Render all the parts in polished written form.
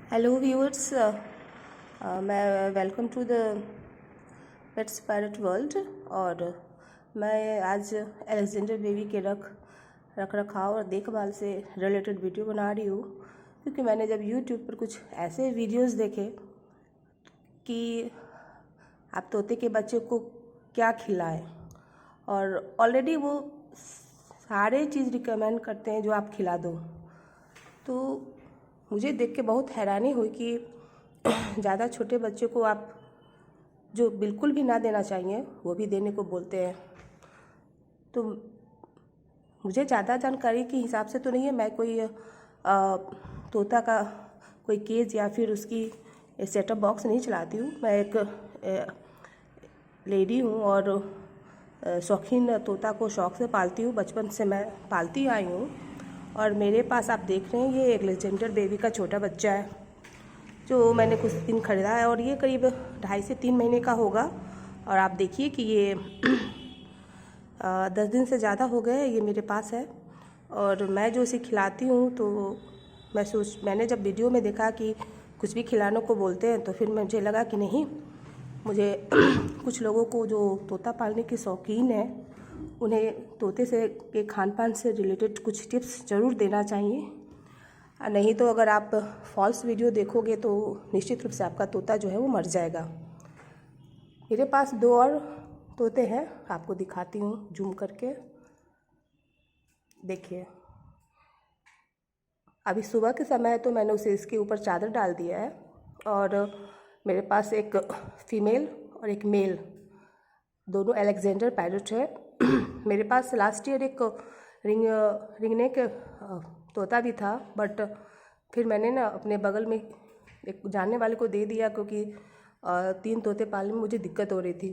Hello viewers, मैं welcome to the pets parrot world. और मैं आज अलेक्जेंडर बेबी के रख रखाव और देखभाल से रिलेटेड वीडियो बना रही हूँ, क्योंकि मैंने जब यूट्यूब पर कुछ ऐसे वीडियोस देखे कि आप तोते के बच्चे को क्या खिलाएं, और ऑलरेडी वो सारे चीज़ रिकमेंड करते हैं जो आप खिला दो। तो मुझे देख के बहुत हैरानी हुई कि ज़्यादा छोटे बच्चे को आप जो बिल्कुल भी ना देना चाहिए वो भी देने को बोलते हैं। तो मुझे ज़्यादा जानकारी के हिसाब से तो नहीं है, मैं कोई तोता का कोई केज या फिर उसकी सेटअप बॉक्स नहीं चलाती हूँ। मैं एक लेडी हूँ और शौकीन तोता को शौक़ से पालती हूँ, बचपन से मैं पालती आई हूँ। और मेरे पास आप देख रहे हैं ये एक अलेक्जेंडर बेबी का छोटा बच्चा है जो मैंने कुछ दिन ख़रीदा है, और ये करीब 2.5 से 3 महीने का होगा। और आप देखिए कि ये 10 दिन से ज़्यादा हो गए ये मेरे पास है। और मैं जो इसे खिलाती हूँ तो मैंने जब वीडियो में देखा कि कुछ भी खिलाने को बोलते हैं, तो फिर मुझे लगा कि नहीं, मुझे कुछ लोगों को जो तोता पालने के शौकीन हैं उन्हें तोते से के खान पान से रिलेटेड कुछ टिप्स ज़रूर देना चाहिए। नहीं तो अगर आप फॉल्स वीडियो देखोगे तो निश्चित रूप से आपका तोता जो है वो मर जाएगा। मेरे पास 2 और तोते हैं, आपको दिखाती हूँ जूम करके। देखिए, अभी सुबह के समय है तो मैंने उसे इसके ऊपर चादर डाल दिया है। और मेरे पास एक फीमेल और एक मेल, दोनों अलेक्जेंडर पैरट है। मेरे पास लास्ट ईयर एक रिंगनेक तोता भी था, बट फिर मैंने ना अपने बगल में एक जानने वाले को दे दिया, क्योंकि 3 तोते पालने में मुझे दिक्कत हो रही थी।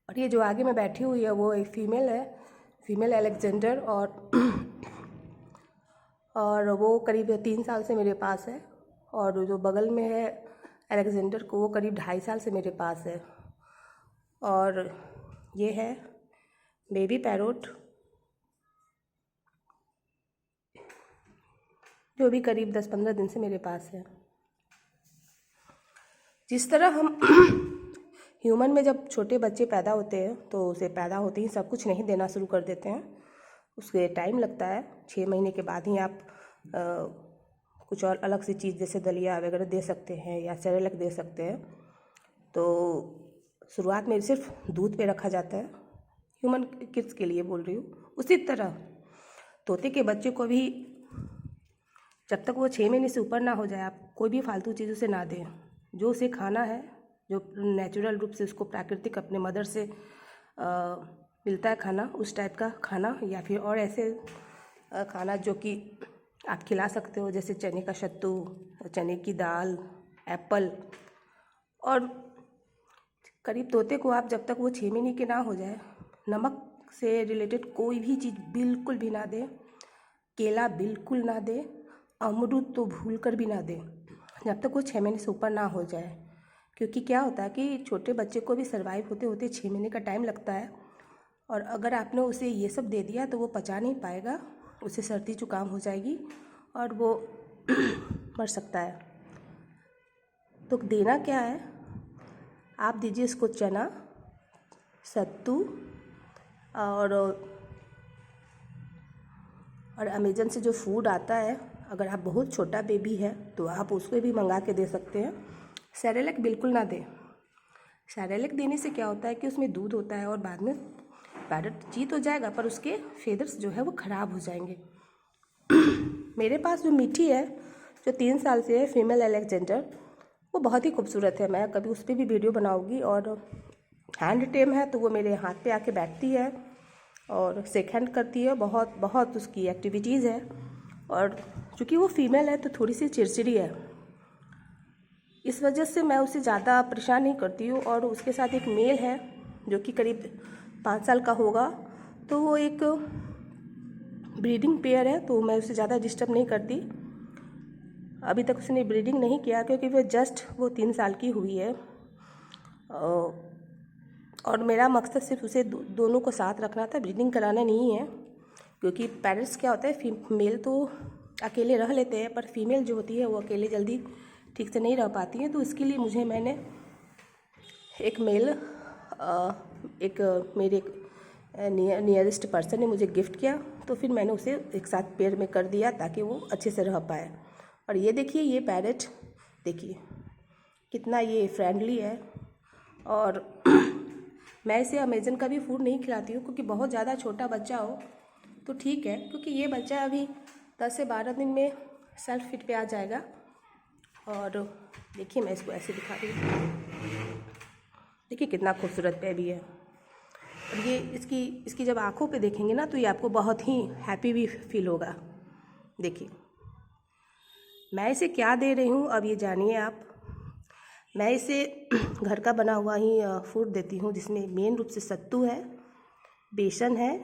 और ये जो आगे में बैठी हुई है वो एक फ़ीमेल है, फीमेल अलेक्जेंडर, और वो करीब 3 साल से मेरे पास है। और जो बगल में है अलेक्जेंडर को, वो करीब 2.5 साल से मेरे पास है। और ये है बेबी पैरोट जो भी करीब 10-15 दिन से मेरे पास है। जिस तरह हम ह्यूमन में जब छोटे बच्चे पैदा होते हैं तो उसे पैदा होते ही सब कुछ नहीं देना शुरू कर देते हैं, उसके टाइम लगता है। 6 महीने के बाद ही आप कुछ और अलग सी चीज़ जैसे दलिया वगैरह दे सकते हैं या सेरेलैक दे सकते हैं। तो शुरुआत में सिर्फ दूध पे रखा जाता है, ह्यूमन किड्स के लिए बोल रही हूँ। उसी तरह तोते के बच्चे को भी जब तक वो 6 महीने से ऊपर ना हो जाए आप कोई भी फालतू चीज़ उसे ना दें। जो उसे खाना है, जो नेचुरल रूप से उसको प्राकृतिक अपने मदर से मिलता है खाना, उस टाइप का खाना, या फिर और ऐसे खाना जो कि आप खिला सकते हो, जैसे चने का सत्तू, चने की दाल, एप्पल। और करीब तोते को आप जब तक वो 6 महीने के ना हो जाए नमक से रिलेटेड कोई भी चीज़ बिल्कुल भी ना दें। केला बिल्कुल ना दें, अमरूद तो भूल कर भी ना दें जब तक वो 6 महीने से ऊपर ना हो जाए। क्योंकि क्या होता है कि छोटे बच्चे को भी सर्वाइव होते होते 6 महीने का टाइम लगता है, और अगर आपने उसे ये सब दे दिया तो वो पचा नहीं पाएगा, उसे सर्दी जुकाम हो जाएगी और वो मर सकता है। तो देना क्या है, आप दीजिए इसको चना, सत्तू, और अमेज़न से जो फूड आता है, अगर आप बहुत छोटा बेबी है तो आप उसको भी मंगा के दे सकते हैं। सेरेलैक बिल्कुल ना दें। सेरेलैक देने से क्या होता है कि उसमें दूध होता है और बाद में पैरट जीत हो जाएगा, पर उसके फेदर्स जो है वो ख़राब हो जाएंगे। मेरे पास जो मीठी है, जो 3 साल से है, फीमेल अलेक्जेंडर, वो बहुत ही खूबसूरत है। मैं कभी उस पर भी वीडियो बनाऊँगी। और हैंड टेम है तो वो मेरे हाथ पे आके बैठती है और शेक हैंड करती है, बहुत बहुत उसकी एक्टिविटीज़ है। और चूँकि वो फीमेल है तो थोड़ी सी चिड़चिड़ी है, इस वजह से मैं उसे ज़्यादा परेशान नहीं करती हूँ। और उसके साथ एक मेल है जो कि करीब 5 साल का होगा, तो वो एक ब्रीडिंग पेयर है, तो मैं उसे ज़्यादा डिस्टर्ब नहीं करती। अभी तक उसने ब्रीडिंग नहीं किया क्योंकि वो 3 साल की हुई है। और मेरा मकसद सिर्फ उसे दोनों को साथ रखना था, ब्रीडिंग कराना नहीं है। क्योंकि पेरेंट्स क्या होता है, फीमेल तो अकेले रह लेते हैं, पर फीमेल जो होती है वो अकेले जल्दी ठीक से नहीं रह पाती हैं। तो इसके लिए मैंने एक मेल मेरे नियरेस्ट पर्सन ने मुझे गिफ्ट किया, तो फिर मैंने उसे एक साथ पेयर में कर दिया ताकि वो अच्छे से रह पाए। और ये देखिए, ये पैरेट देखिए कितना ये फ्रेंडली है। और मैं इसे अमेज़न का भी फूड नहीं खिलाती हूँ, क्योंकि बहुत ज़्यादा छोटा बच्चा हो तो ठीक है, क्योंकि ये बच्चा अभी 10 से 12 दिन में सेल्फ फीड पे आ जाएगा। और देखिए, मैं इसको ऐसे दिखा रही हूँ, देखिए कितना खूबसूरत बेबी है। और ये इसकी जब आँखों पे देखेंगे ना, तो ये आपको बहुत ही हैप्पी भी फील होगा। देखिए मैं इसे क्या दे रही हूँ, अब ये जानिए आप। मैं इसे घर का बना हुआ ही फूड देती हूँ, जिसमें मेन रूप से सत्तू है, बेसन है,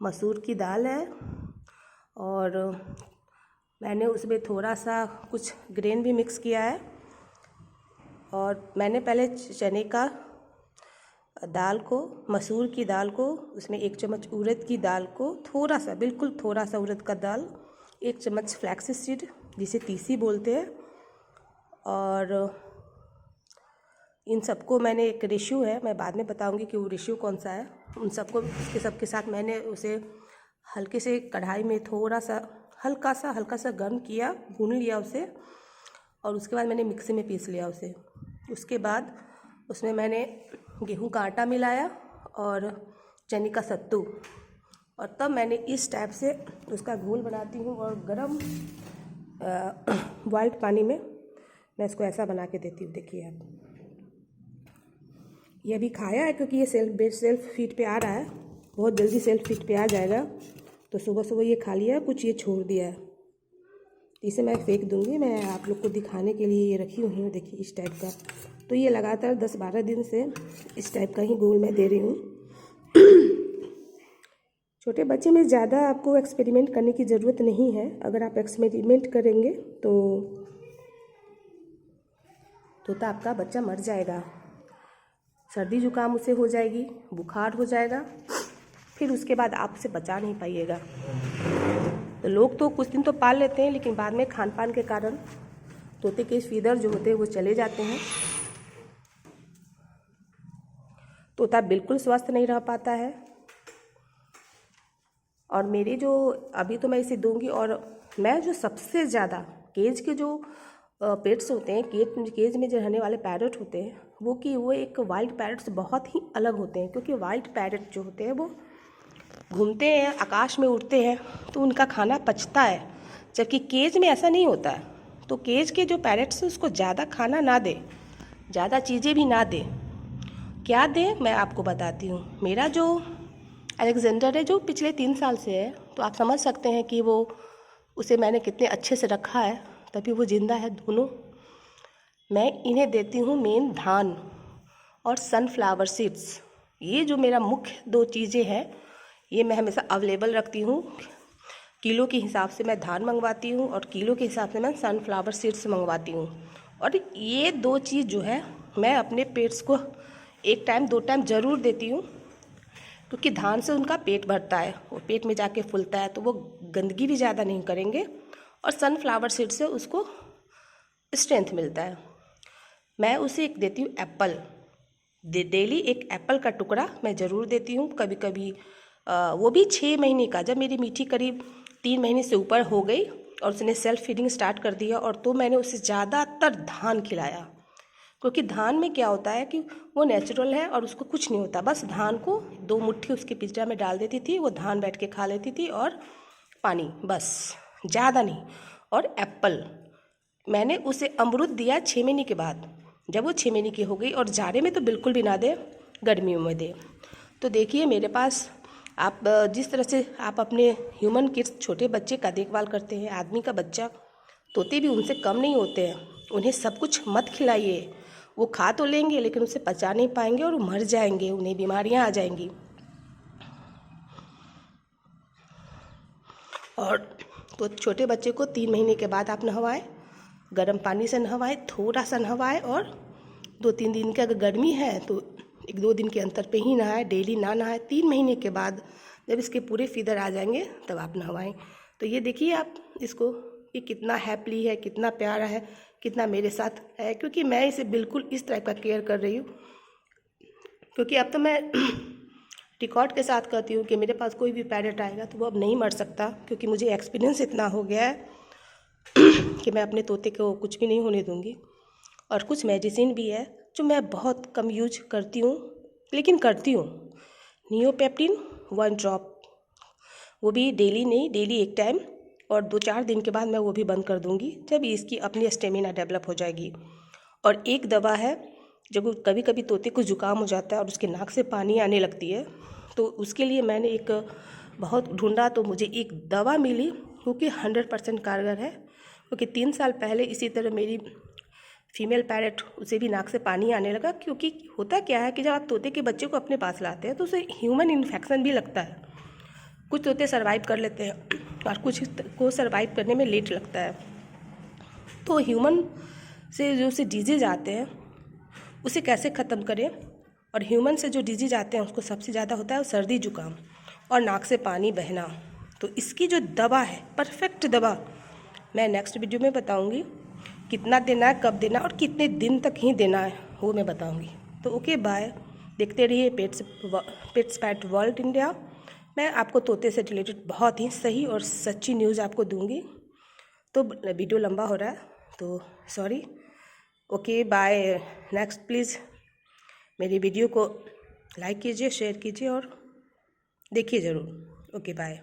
मसूर की दाल है, और मैंने उसमें थोड़ा सा कुछ ग्रेन भी मिक्स किया है। और मैंने पहले चने का दाल को, मसूर की दाल को, उसमें 1 चम्मच उड़द की दाल को, थोड़ा सा, बिल्कुल थोड़ा सा उड़द का दाल, 1 चम्मच फ्लैक्स सीड जिसे तीसी बोलते हैं, और इन सबको मैंने एक रेशियो है, मैं बाद में बताऊंगी कि वो रेशियो कौन सा है। उन सबको सबके साथ मैंने उसे हल्के से कढ़ाई में थोड़ा सा हल्का सा गर्म किया, भून लिया उसे, और उसके बाद मैंने मिक्सी में पीस लिया उसे। उसके बाद उसमें मैंने गेहूं का आटा मिलाया और चने का सत्तू, और तब मैंने इस टाइप से उसका घोल बनाती हूँ। और गरम बॉइल्ड पानी में मैं इसको ऐसा बना के देती हूँ। देखिए आप, ये अभी खाया है क्योंकि ये सेल्फ फीड पे आ रहा है, बहुत जल्दी सेल्फ फीड पे आ जाएगा। तो सुबह सुबह ये खा लिया, कुछ ये छोड़ दिया है, इसे मैं फेंक दूंगी। मैं आप लोग को दिखाने के लिए ये रखी हुई हूँ, देखिए इस टाइप का। तो ये लगातार 10-12 दिन से इस टाइप का ही घोल मैं दे रही हूँ। छोटे बच्चे में ज़्यादा आपको एक्सपेरिमेंट करने की ज़रूरत नहीं है। अगर आप एक्सपेरिमेंट करेंगे तो तोता आपका बच्चा मर जाएगा, सर्दी जुकाम उसे हो जाएगी, बुखार हो जाएगा, फिर उसके बाद आप उसे बचा नहीं पाइएगा। तो लोग तो कुछ दिन तो पाल लेते हैं, लेकिन बाद में खान पान के कारण तोते के फीदर जो होते हैं वो चले जाते हैं, तोता बिल्कुल स्वस्थ नहीं रह पाता है। और मेरे जो अभी तो मैं इसे दूंगी, और मैं जो सबसे ज़्यादा केज के जो पेट्स होते हैं, केज में जो रहने वाले पैरट होते हैं, वो एक वाइल्ड पैरट से बहुत ही अलग होते हैं। क्योंकि वाइल्ड पैरट जो होते हैं वो घूमते हैं, आकाश में उड़ते हैं, तो उनका खाना पचता है, जबकि केज में ऐसा नहीं होता है। तो केज के जो पैरट्स हैं उसको ज़्यादा खाना ना दे, ज़्यादा चीज़ें भी ना दे। क्या दे मैं आपको बताती हूँ। मेरा जो अलेक्जेंडर है, जो पिछले 3 साल से है, तो आप समझ सकते हैं कि उसे मैंने कितने अच्छे से रखा है, तभी वो ज़िंदा है दोनों। मैं इन्हें देती हूँ मेन धान और सनफ्लावर सीड्स। ये जो मेरा मुख्य 2 चीज़ें हैं, ये मैं हमेशा अवेलेबल रखती हूँ। किलो के हिसाब से मैं धान मंगवाती हूँ और किलो के हिसाब से मैं सनफ्लावर सीड्स मंगवाती हूँ। और ये 2 चीज़ जो है मैं अपने पेट्स को 1 टाइम 2 टाइम ज़रूर देती हूँ, क्योंकि धान से उनका पेट भरता है, वो पेट में जाके फूलता है, तो वो गंदगी भी ज़्यादा नहीं करेंगे। और सनफ्लावर सीड से उसको स्ट्रेंथ मिलता है। मैं उसे एक देती हूँ एप्पल, डेली 1 एप्पल का टुकड़ा मैं ज़रूर देती हूँ। कभी कभी वो भी 6 महीने का, जब मेरी मीठी करीब 3 महीने से ऊपर हो गई और उसने सेल्फ फीडिंग स्टार्ट कर दिया, और तो मैंने उसे ज़्यादातर धान खिलाया। क्योंकि धान में क्या होता है कि वो नेचुरल है और उसको कुछ नहीं होता, बस धान को 2 मुट्ठी उसके पिंजरा में डाल देती थी, वो धान बैठ के खा लेती थी, और पानी, बस, ज़्यादा नहीं। और एप्पल मैंने उसे अमरूद दिया 6 महीने के बाद, जब वो 6 महीने की हो गई। और जाड़े में तो बिल्कुल भी ना दे, गर्मियों में दे। तो देखिए मेरे पास आप जिस तरह से आप अपने ह्यूमन किड्स, छोटे बच्चे का देखभाल करते हैं, आदमी का बच्चा, तोते भी उनसे कम नहीं होते हैं। उन्हें सब कुछ मत खिलाइए, वो खा तो लेंगे लेकिन उसे पचा नहीं पाएंगे और मर जाएंगे, उन्हें बीमारियां आ जाएंगी। और तो छोटे बच्चे को 3 महीने के बाद आप नहवाएं, गर्म पानी से नहवाएं, थोड़ा सा नहवाएं, और 2-3 दिन की अगर गर्मी है तो 1-2 दिन के अंतर पे ही नहाएं, डेली ना नहाएं। 3 महीने के बाद जब इसके पूरे फीदर आ जाएंगे तब आप नहवाएं। तो ये देखिए आप इसको, ये कितना हैप्पली है, कितना प्यारा है, कितना मेरे साथ है, क्योंकि मैं इसे बिल्कुल इस टाइप का केयर कर रही हूँ। क्योंकि अब तो मैं रिकॉर्ड के साथ कहती हूँ कि मेरे पास कोई भी पैरेट आएगा तो वो अब नहीं मर सकता, क्योंकि मुझे एक्सपीरियंस इतना हो गया है कि मैं अपने तोते को कुछ भी नहीं होने दूँगी। और कुछ मेडिसिन भी है जो मैं बहुत कम यूज करती हूँ, लेकिन करती हूँ। नियोपेप्टिन 1 ड्रॉप, वो भी डेली नहीं, डेली एक टाइम, और 2-4 दिन के बाद मैं वो भी बंद कर दूँगी जब इसकी अपनी स्टेमिना डेवलप हो जाएगी। और एक दवा है, जब कभी कभी तोते को ज़ुकाम हो जाता है और उसके नाक से पानी आने लगती है, तो उसके लिए मैंने एक बहुत ढूंढा तो मुझे एक दवा मिली जो कि 100% कारगर है। क्योंकि 3 साल पहले इसी तरह मेरी फीमेल पैरेट, उसे भी नाक से पानी आने लगा। क्योंकि होता क्या है कि जब आप तोते के बच्चे को अपने पास लाते हैं तो उसे ह्यूमन इन्फेक्शन भी लगता है। कुछ तोते सर्वाइव कर लेते हैं और कुछ को सर्वाइव करने में लेट लगता है। तो ह्यूमन से जो से डिजीज आते हैं उसे कैसे ख़त्म करें, और ह्यूमन से जो डिजीज आते हैं उसको सबसे ज़्यादा होता है सर्दी जुकाम और नाक से पानी बहना। तो इसकी जो दवा है, परफेक्ट दवा, मैं नेक्स्ट वीडियो में बताऊंगी। कितना देना है, कब देना, और कितने दिन तक ही देना है, वो मैं बताऊंगी। तो ओके, बाय। देखते रहिए पेट्स पैट वर्ल्ड इंडिया। मैं आपको तोते से रिलेटेड बहुत ही सही और सच्ची न्यूज़ आपको दूंगी। तो वीडियो लंबा हो रहा है तो sorry. Okay bye. Next please मेरी वीडियो को लाइक कीजिए, शेयर कीजिए और देखिए ज़रूर। Okay bye.